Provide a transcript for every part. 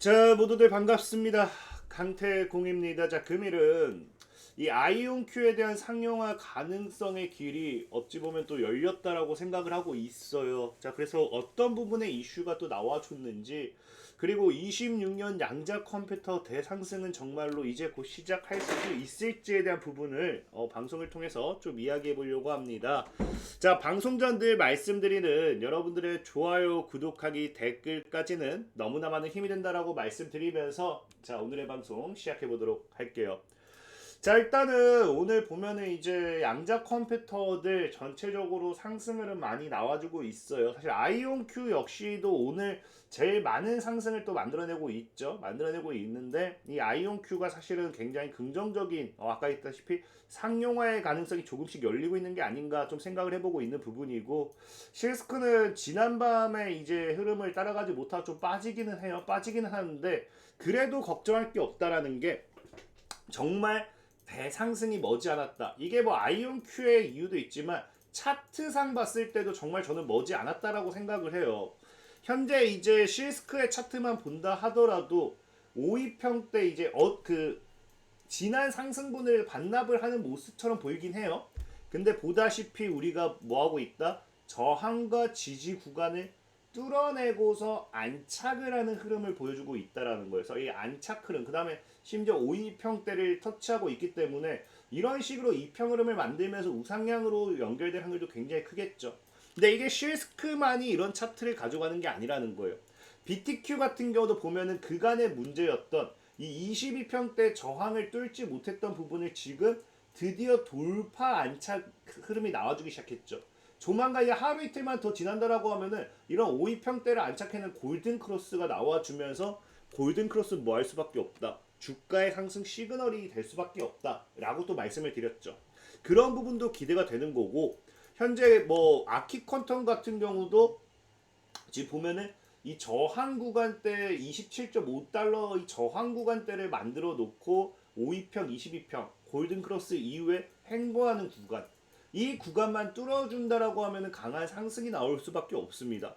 자, 모두들 반갑습니다. 강태공입니다. 자, 금일은 이 아이온큐에 대한 상용화 가능성의 길이 어찌 보면 또 열렸다라고 생각을 하고 있어요. 자, 그래서 어떤 부분에 이슈가 또 나와줬는지, 그리고 26년 양자 컴퓨터 대상승은 정말로 이제 곧 시작할 수 있을지에 대한 부분을 방송을 통해서 좀 이야기해 보려고 합니다. 자, 방송 전 늘 말씀드리는 여러분들의 좋아요, 구독하기, 댓글까지는 너무나 많은 힘이 된다라고 말씀드리면서 자, 오늘의 방송 시작해 보도록 할게요. 자, 일단은 오늘 보면은 이제 양자 컴퓨터들 전체적으로 상승을 많이 나와주고 있어요. 사실 아이온큐 역시도 오늘 제일 많은 상승을 또 만들어내고 있죠. 만들어내고 있는데 이 아이온큐가 사실은 굉장히 긍정적인 아까 했다시피 상용화의 가능성이 조금씩 열리고 있는 게 아닌가 좀 생각을 해보고 있는 부분이고, 실스크는 지난밤에 이제 흐름을 따라가지 못하고 좀 빠지기는 해요. 빠지기는 하는데 그래도 걱정할 게 없다라는 게 정말 대상승이 머지않았다. 이게 뭐 아이온큐의 이유도 있지만 차트상 봤을 때도 정말 저는 머지않았다라고 생각을 해요. 현재 이제 실스크의 차트만 본다 하더라도 5위평대 이제 지난 상승분을 반납을 하는 모습처럼 보이긴 해요. 근데 보다시피 우리가 뭐하고 있다? 저항과 지지 구간을 뚫어내고서 안착을 하는 흐름을 보여주고 있다라는 거예요. 그래서 이 안착 흐름, 그 다음에 심지어 5위평대를 터치하고 있기 때문에 이런 식으로 이평 흐름을 만들면서 우상향으로 연결될 확률도 굉장히 크겠죠. 근데 이게 실스크만이 이런 차트를 가져가는 게 아니라는 거예요. BTQ 같은 경우도 보면은 그간의 문제였던 이 22평대 저항을 뚫지 못했던 부분을 지금 드디어 돌파 안착 흐름이 나와주기 시작했죠. 조만간 하루 이틀만 더 지난다라고 하면은 이런 5위평대를 안착해낸 골든 크로스가 나와주면서 골든 크로스 뭐 할 수밖에 없다. 주가의 상승 시그널이 될 수밖에 없다. 라고 또 말씀을 드렸죠. 그런 부분도 기대가 되는 거고, 현재 뭐 아키컨텀 같은 경우도 지금 보면은 이 저항 구간대 27.5달러 이 저항 구간대를 만들어 놓고 5위평, 22평 골든 크로스 이후에 횡보하는 구간, 이 구간만 뚫어준다라고 하면은 강한 상승이 나올 수밖에 없습니다.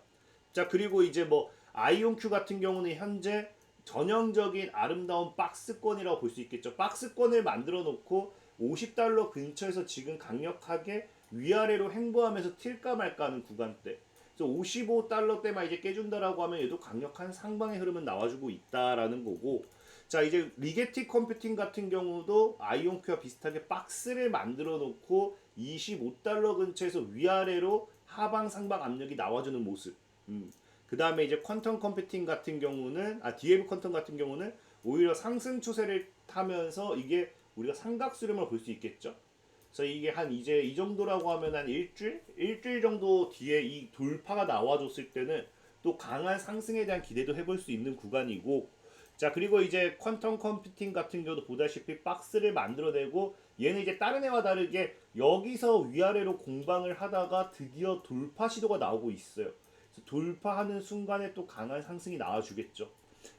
자, 그리고 이제 뭐 아이온큐 같은 경우는 현재 전형적인 아름다운 박스권이라고 볼 수 있겠죠. 박스권을 만들어 놓고 50달러 근처에서 지금 강력하게 위아래로 횡보하면서 튈까 말까 하는 구간대. 그래서 55달러대만 이제 깨준다라고 하면 얘도 강력한 상방의 흐름은 나와주고 있다라는 거고, 자, 이제 리게티 컴퓨팅 같은 경우도 아이온큐와 비슷하게 박스를 만들어 놓고 25달러 근처에서 위아래로 하방 상방 압력이 나와주는 모습. 그 다음에 이제 퀀텀 컴퓨팅 같은 경우는 DF 퀀텀 같은 경우는 오히려 상승 추세를 타면서 이게 우리가 삼각수렴을 볼 수 있겠죠. 그래서 이게 한 이제 이 정도라고 하면 한 일주일 정도 뒤에 이 돌파가 나와줬을 때는 또 강한 상승에 대한 기대도 해볼 수 있는 구간이고, 자, 그리고 이제 퀀텀 컴퓨팅 같은 경우도 보다시피 박스를 만들어내고 얘는 이제 다른 애와 다르게 여기서 위아래로 공방을 하다가 드디어 돌파 시도가 나오고 있어요. 돌파하는 순간에 또 강한 상승이 나와주겠죠.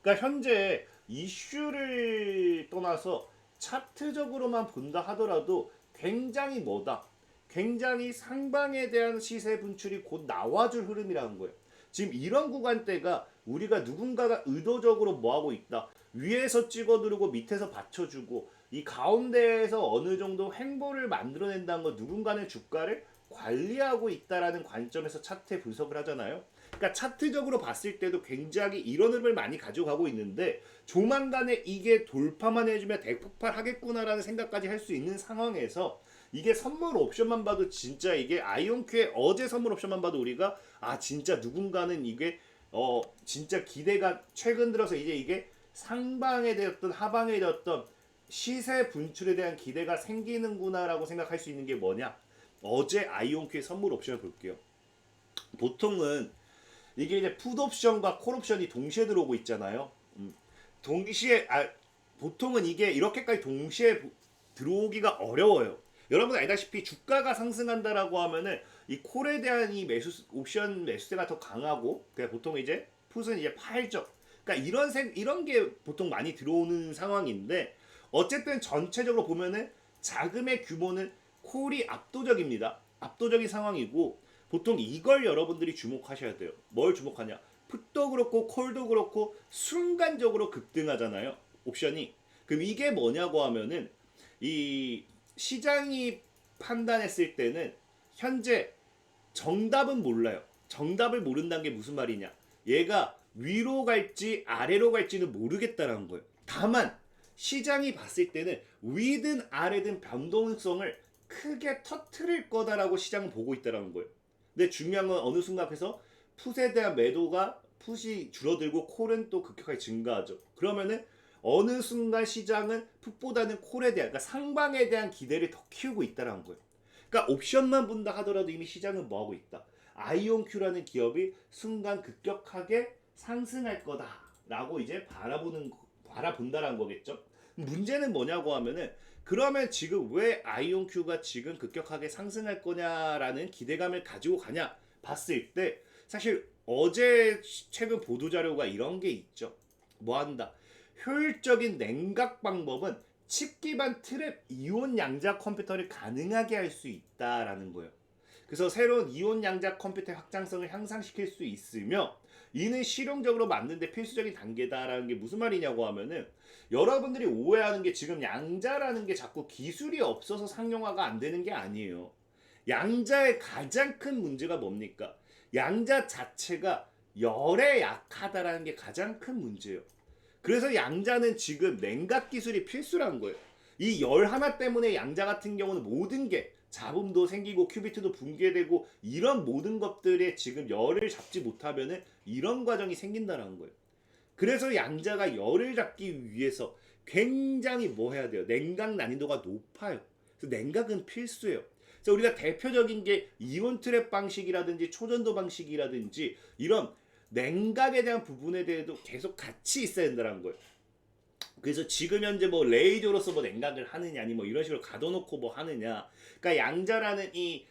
그러니까 현재 이슈를 떠나서 차트적으로만 본다 하더라도 굉장히 뭐다? 굉장히 상방에 대한 시세 분출이 곧 나와줄 흐름이라는 거예요. 지금 이런 구간대가 우리가 누군가가 의도적으로 뭐하고 있다. 위에서 찍어 누르고 밑에서 받쳐주고 이 가운데에서 어느 정도 횡보를 만들어낸다는 거, 누군가는 주가를 관리하고 있다라는 관점에서 차트 분석을 하잖아요. 그러니까 차트적으로 봤을 때도 굉장히 이런 흐름을 많이 가져가고 있는데 조만간에 이게 돌파만 해주면 대폭발하겠구나라는 생각까지 할 수 있는 상황에서 이게 선물 옵션만 봐도 진짜 이게 아이온큐의 어제 선물 옵션만 봐도 우리가 진짜 누군가는 이게 진짜 기대가 최근 들어서 이제 이게 상방에 되었던 하방에 되었던 시세 분출에 대한 기대가 생기는구나라고 생각할 수 있는 게 뭐냐? 어제 아이온큐의 선물 옵션을 볼게요. 보통은 이게 이제 풋 옵션과 콜 옵션이 동시에 들어오고 있잖아요. 동시에 보통은 이게 이렇게까지 동시에 들어오기가 어려워요. 여러분 알다시피 주가가 상승한다라고 하면은 이 콜에 대한 이 매수 옵션 매수세가 더 강하고, 그냥 보통 이제 풋은 이제 팔죠. 그러니까 이런 게 보통 많이 들어오는 상황인데, 어쨌든 전체적으로 보면은 자금의 규모는 콜이 압도적입니다. 압도적인 상황이고, 보통 이걸 여러분들이 주목하셔야 돼요. 뭘 주목하냐? 풋도 그렇고 콜도 그렇고 순간적으로 급등하잖아요. 옵션이. 그럼 이게 뭐냐고 하면은 이 시장이 판단했을 때는 현재 정답은 몰라요. 정답을 모른다는 게 무슨 말이냐? 얘가 위로 갈지 아래로 갈지는 모르겠다라는 거예요. 다만 시장이 봤을 때는 위든 아래든 변동성을 크게 터트릴 거다라고 시장은 보고 있다라는 거예요. 근데 중요한 건 어느 순간에서 풋에 대한 매도가 풋이 줄어들고 콜은 또 급격하게 증가하죠. 그러면은 어느 순간 시장은 풋보다는 콜에 대한, 그러니까 상방에 대한 기대를 더 키우고 있다라는 거예요. 그러니까 옵션만 본다 하더라도 이미 시장은 뭐하고 있다. 아이온큐라는 기업이 순간 급격하게 상승할 거다라고 이제 바라본다라는 거겠죠. 문제는 뭐냐고 하면은 그러면 지금 왜 아이온큐가 지금 급격하게 상승할 거냐라는 기대감을 가지고 가냐 봤을 때 사실 어제 최근 보도 자료가 이런 게 있죠. 뭐 한다. 효율적인 냉각 방법은 칩 기반 트랩 이온 양자 컴퓨터를 가능하게 할 수 있다라는 거예요. 그래서 새로운 이온 양자 컴퓨터의 확장성을 향상시킬 수 있으며 이는 실용적으로 만드는데 필수적인 단계다라는 게 무슨 말이냐고 하면은 여러분들이 오해하는 게 지금 양자라는 게 자꾸 기술이 없어서 상용화가 안 되는 게 아니에요. 양자의 가장 큰 문제가 뭡니까? 양자 자체가 열에 약하다라는 게 가장 큰 문제예요. 그래서 양자는 지금 냉각 기술이 필수라는 거예요. 이 열 하나 때문에 양자 같은 경우는 모든 게 잡음도 생기고 큐비트도 붕괴되고 이런 모든 것들에 지금 열을 잡지 못하면은 이런 과정이 생긴다는 거예요. 그래서 양자가 열을 잡기 위해서 굉장히 뭐 해야 돼요? 냉각 난이도가 높아요. 그래서 냉각은 필수예요. 그래서 우리가 대표적인 게 이온 트랩 방식이라든지 초전도 방식이라든지 이런 냉각에 대한 부분에 대해도 계속 같이 있어야 된다는 거예요. 그래서 지금 현재 뭐 레이저로서 뭐 냉각을 하느냐 아니 뭐 이런 식으로 가둬놓고 뭐 하느냐. 그러니까 양자라는 이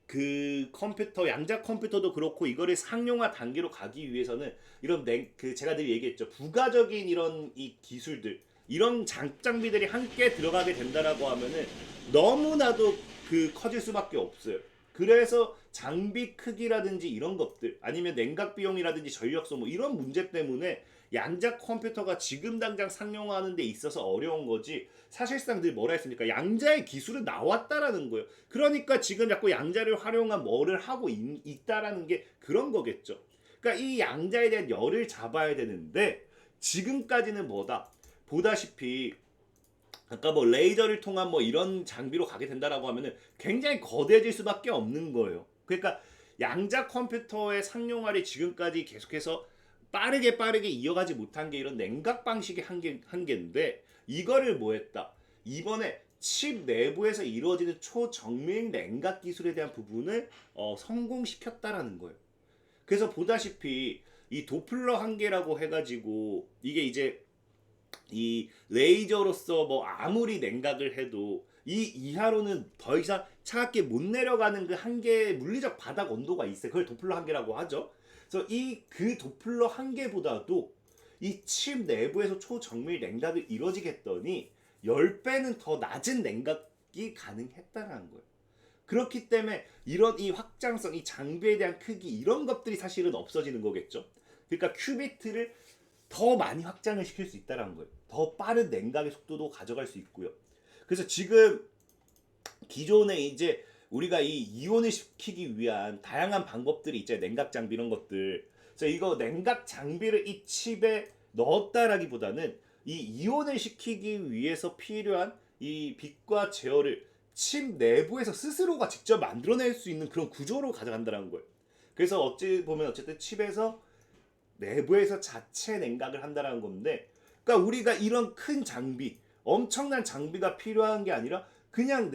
그 컴퓨터 양자 컴퓨터도 그렇고 이거를 상용화 단계로 가기 위해서는 이런 그 제가 늘 얘기했죠. 부가적인 이런 이 기술들 이런 장비들이 함께 들어가게 된다라고 하면은 너무나도 그 커질 수밖에 없어요. 그래서 장비 크기라든지 이런 것들 아니면 냉각 비용이라든지 전력 소모 이런 문제 때문에 양자 컴퓨터가 지금 당장 상용화하는 데 있어서 어려운 거지 사실상 늘 뭐라 했습니까? 양자의 기술은 나왔다라는 거예요. 그러니까 지금 자꾸 양자를 활용한 뭐를 하고 있다라는 게 그런 거겠죠. 그러니까 이 양자에 대한 열을 잡아야 되는데 지금까지는 뭐다? 보다시피 아까 뭐 레이저를 통한 뭐 이런 장비로 가게 된다라고 하면은 굉장히 거대해질 수밖에 없는 거예요. 그러니까 양자 컴퓨터의 상용화를 지금까지 계속해서 빠르게 이어가지 못한 게 이런 냉각 방식의 한계인데 이거를 뭐 했다. 이번에 칩 내부에서 이루어지는 초정밀 냉각 기술에 대한 부분을 성공시켰다라는 거예요. 그래서 보다시피 이 도플러 한계라고 해가지고 이게 이제 이 레이저로서 뭐 아무리 냉각을 해도 이 이하로는 더 이상 차갑게 못 내려가는 그 한계 물리적 바닥 온도가 있어요. 그걸 도플러 한계라고 하죠. 그래서 이 그 도플러 한계보다도 이 칩 내부에서 초정밀 냉각을 이루어지겠더니 10배는 더 낮은 냉각이 가능했다는 거예요. 그렇기 때문에 이런 이 확장성, 이 장비에 대한 크기 이런 것들이 사실은 없어지는 거겠죠. 그러니까 큐비트를 더 많이 확장을 시킬 수 있다는 거예요. 더 빠른 냉각의 속도도 가져갈 수 있고요. 그래서 지금 기존에 이제 우리가 이 이온을 시키기 위한 다양한 방법들이 있잖아요. 냉각 장비 이런 것들. 그래서 이거 냉각 장비를 이 칩에 넣었다라기보다는 이 이온을 시키기 위해서 필요한 이 빛과 제어를 칩 내부에서 스스로가 직접 만들어낼 수 있는 그런 구조로 가져간다는 거예요. 그래서 어찌 보면 어쨌든 칩에서 내부에서 자체 냉각을 한다는 건데, 그러니까 우리가 이런 큰 장비, 엄청난 장비가 필요한 게 아니라 그냥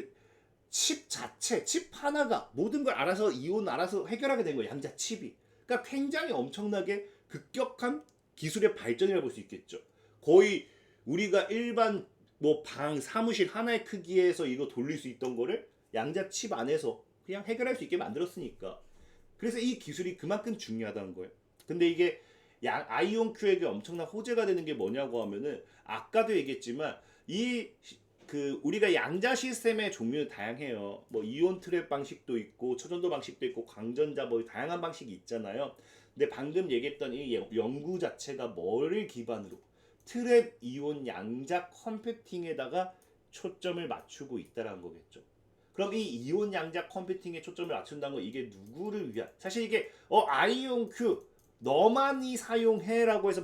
칩 자체, 칩 하나가 모든 걸 알아서 이온 알아서 해결하게 된 거예요. 양자 칩이. 그러니까 굉장히 엄청나게 급격한 기술의 발전이라고 볼 수 있겠죠. 거의 우리가 일반 뭐 방 사무실 하나의 크기에서 이거 돌릴 수 있던 거를 양자 칩 안에서 그냥 해결할 수 있게 만들었으니까. 그래서 이 기술이 그만큼 중요하다는 거예요. 근데 이게 아이온큐에게 엄청난 호재가 되는 게 뭐냐고 하면은 아까도 얘기했지만 이 그 우리가 양자 시스템의 종류는 다양해요. 뭐 이온 트랩 방식도 있고 초전도 방식도 있고 광전자 뭐 다양한 방식이 있잖아요. 근데 방금 얘기했던 이 연구 자체가 뭐를 기반으로 트랩 이온 양자 컴퓨팅에다가 초점을 맞추고 있다라는 거겠죠. 그럼 이 이온 양자 컴퓨팅에 초점을 맞춘다는 건 이게 누구를 위한? 사실 이게 아이온 큐 너만이 사용해라고 해서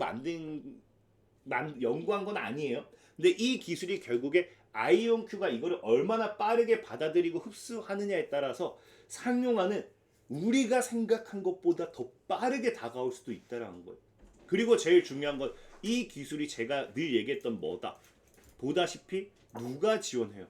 연구한 건 아니에요. 근데 이 기술이 결국에 아이온 큐가 이거를 얼마나 빠르게 받아들이고 흡수하느냐에 따라서 상용화는 우리가 생각한 것보다 더 빠르게 다가올 수도 있다라는 거예요. 그리고 제일 중요한 건 이 기술이 제가 늘 얘기했던 뭐다. 보다시피 누가 지원해요?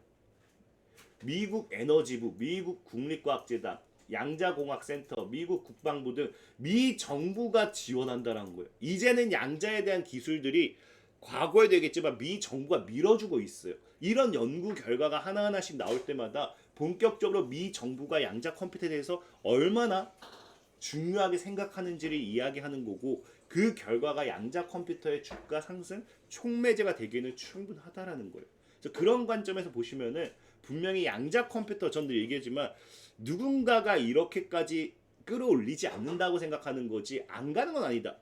미국 에너지부, 미국 국립과학재단, 양자공학센터, 미국 국방부 등 미 정부가 지원한다는 거예요. 이제는 양자에 대한 기술들이 과거에 되겠지만 미 정부가 밀어주고 있어요. 이런 연구 결과가 하나하나씩 나올 때마다 본격적으로 미 정부가 양자 컴퓨터에 대해서 얼마나 중요하게 생각하는지를 이야기하는 거고 그 결과가 양자 컴퓨터의 주가 상승 촉매제가 되기는 충분하다라는 거예요. 그래서 그런 관점에서 보시면은 분명히 양자 컴퓨터 전도 얘기했지만 누군가가 이렇게까지 끌어올리지 않는다고 생각하는 거지 안 가는 건 아니다.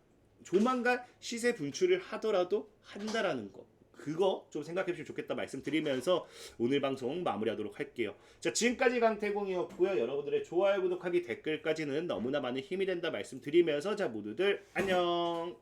조만간 시세 분출을 하더라도 한다라는 거. 그거 좀 생각해 주시면 좋겠다 말씀드리면서 오늘 방송 마무리하도록 할게요. 자, 지금까지 강태공이었고요. 여러분들의 좋아요, 구독하기, 댓글까지는 너무나 많은 힘이 된다 말씀드리면서 자, 모두들 안녕.